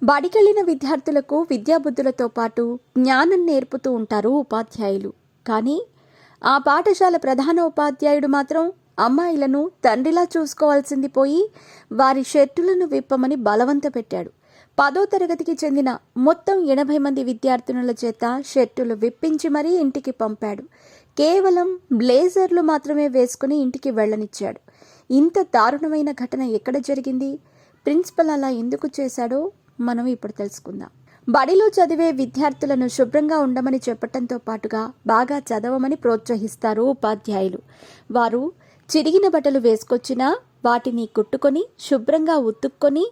బడికెళ్లిన విద్యార్థులకు విద్యాబుద్ధులతో పాటు జ్ఞానం నేర్పుతూ ఉంటారు ఉపాధ్యాయులు. కానీ ఆ పాఠశాల ప్రధాన ఉపాధ్యాయుడు మాత్రం అమ్మాయిలను తండ్రిలా చూసుకోవాల్సింది పోయి వారి షర్టులను విప్పమని బలవంత పెట్టాడు. 10వ తరగతికి చెందిన మొత్తం 80 మంది విద్యార్థినుల చేత షర్టులు విప్పించి మరీ ఇంటికి పంపాడు. కేవలం బ్లేజర్లు మాత్రమే వేసుకుని ఇంటికి వెళ్ళనిచ్చాడు. ఇంత దారుణమైన ఘటన ఎక్కడ జరిగింది? ప్రిన్సిపల్ అలా ఎందుకు చేశాడో మనం ఇప్పుడు తెలుసుకుందాం. బడిలో చదివే విద్యార్థులను శుభ్రంగా ఉండమని చెప్పటంతో పాటుగా బాగా చదవమని ప్రోత్సహిస్తారు ఉపాధ్యాయులు. వారు చిరిగిన బట్టలు వేసుకొచ్చినా వాటిని కుట్టుకొని శుభ్రంగా ఉతుక్కొని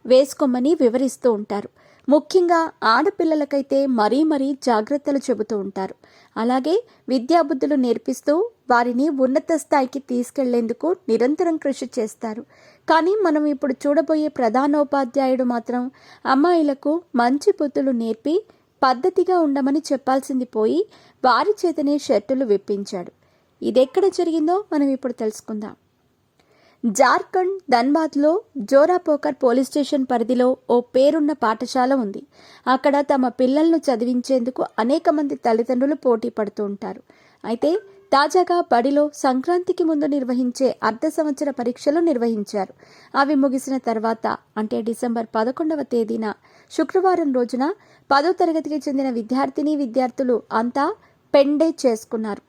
వేసుకోమని వివరిస్తూ ఉంటారు. ముఖ్యంగా ఆడపిల్లలకైతే మరీ జాగ్రత్తలు చెబుతూ ఉంటారు. అలాగే విద్యాబుద్ధులు నేర్పిస్తూ వారిని ఉన్నత స్థాయికి తీసుకెళ్లేందుకు నిరంతరం కృషి చేస్తారు. కానీ మనం ఇప్పుడు చూడబోయే ప్రధానోపాధ్యాయుడు మాత్రం అమ్మాయిలకు మంచి బుద్ధులు నేర్పి పద్ధతిగా ఉండమని చెప్పాల్సింది పోయి వారి చేతనే షర్టులు విప్పించాడు. ఇదెక్కడ జరిగిందో మనం ఇప్పుడు తెలుసుకుందాం. జార్ఖండ్ ధన్బాద్లో జోరాపోకర్ పోలీస్ స్టేషన్ పరిధిలో ఓ పేరున్న పాఠశాల ఉంది. అక్కడ తమ పిల్లలను చదివించేందుకు అనేక మంది తల్లిదండ్రులు పోటీ పడుతూ ఉంటారు. అయితే తాజాగా బడిలో సంక్రాంతికి ముందు నిర్వహించే అర్ధ సంవత్సర పరీక్షలు నిర్వహించారు. అవి ముగిసిన తర్వాత అంటే డిసెంబర్ 11వ తేదీన శుక్రవారం రోజున 10వ తరగతికి చెందిన విద్యార్థులు అంతా పెండే చేసుకున్నారు.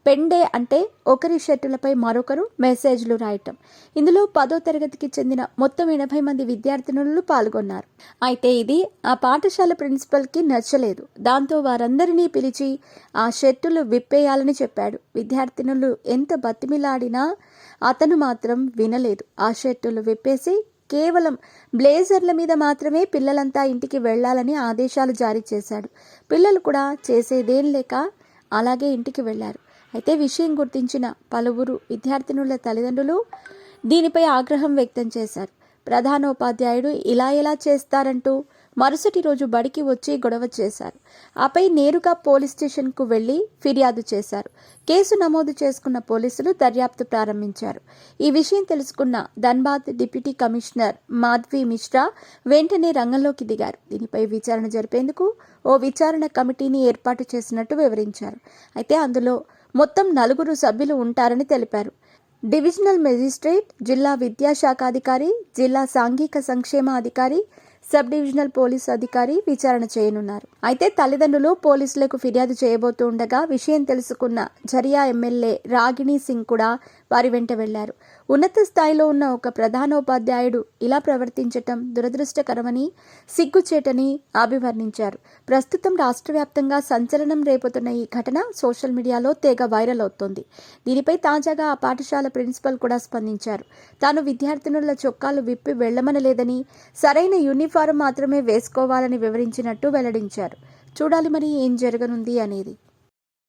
పెండే అంటే ఒకరి షర్టులపై మరొకరు మెసేజ్లు రాయటం. ఇందులో 10వ తరగతికి చెందిన మొత్తం 80 మంది విద్యార్థినులు పాల్గొన్నారు. అయితే ఇది ఆ పాఠశాల ప్రిన్సిపల్కి నచ్చలేదు. దాంతో వారందరినీ పిలిచి ఆ షర్టులు విప్పేయాలని చెప్పాడు. విద్యార్థినులు ఎంత బతిమిలాడినా అతను మాత్రం వినలేదు. ఆ షర్టులు విప్పేసి కేవలం బ్లేజర్ల మీద మాత్రమే పిల్లలంతా ఇంటికి వెళ్లాలని ఆదేశాలు జారీ చేశాడు. పిల్లలు కూడా చేసేదేం లేక అలాగే ఇంటికి వెళ్లారు. అయితే విషయం గుర్తించిన పలువురు విద్యార్థినుల తల్లిదండ్రులు దీనిపై ఆగ్రహం వ్యక్తం చేశారు. ప్రధానోపాధ్యాయుడు ఇలా ఎలా చేస్తారంటూ మరుసటి రోజు బడికి వచ్చి గొడవ చేశారు. ఆపై నేరుగా పోలీస్ స్టేషన్కు వెళ్లి ఫిర్యాదు చేశారు. కేసు నమోదు చేసుకున్న పోలీసులు దర్యాప్తు ప్రారంభించారు. ఈ విషయం తెలుసుకున్న ధన్బాద్ డిప్యూటీ కమిషనర్ మాధవి మిశ్రా వెంటనే రంగంలోకి దిగారు. దీనిపై విచారణ జరిపేందుకు ఓ విచారణ కమిటీని ఏర్పాటు చేసినట్టు వివరించారు. అయితే అందులో మొత్తం 4 సభ్యులు ఉంటారని తెలిపారు. డివిజనల్ మెజిస్ట్రేట్, జిల్లా విద్యాశాఖాధికారి, జిల్లా సాంఘిక సంక్షేమ అధికారి, సబ్ డివిజనల్ పోలీసు అధికారి విచారణ చేయనున్నారు. అయితే తల్లిదండ్రులు పోలీసులకు ఫిర్యాదు చేయబోతూ ఉండగా విషయం తెలుసుకున్న ఝరియా ఎమ్మెల్యే రాగిణి సింగ్ కూడా వారి వెంట వెళ్లారు. ఉన్నత స్థాయిలో ఉన్న ఒక ప్రధానోపాధ్యాయుడు ఇలా ప్రవర్తించటం దురదృష్టకరమని, సిగ్గుచేటని అభివర్ణించారు. ప్రస్తుతం రాష్ట్ర వ్యాప్తంగా సంచలనం రేపుతున్న ఈ ఘటన సోషల్ మీడియాలో తెగ వైరల్ అవుతోంది. దీనిపై తాజాగా ఆ పాఠశాల ప్రిన్సిపల్ కూడా స్పందించారు. తాను విద్యార్థినుల చొక్కాలు విప్పి వెళ్లమనలేదని, సరైన యూనిఫారం మాత్రమే వేసుకోవాలని వివరించినట్టు వెల్లడించారు. చూడాలి మరి ఏం జరగనుంది అనేది.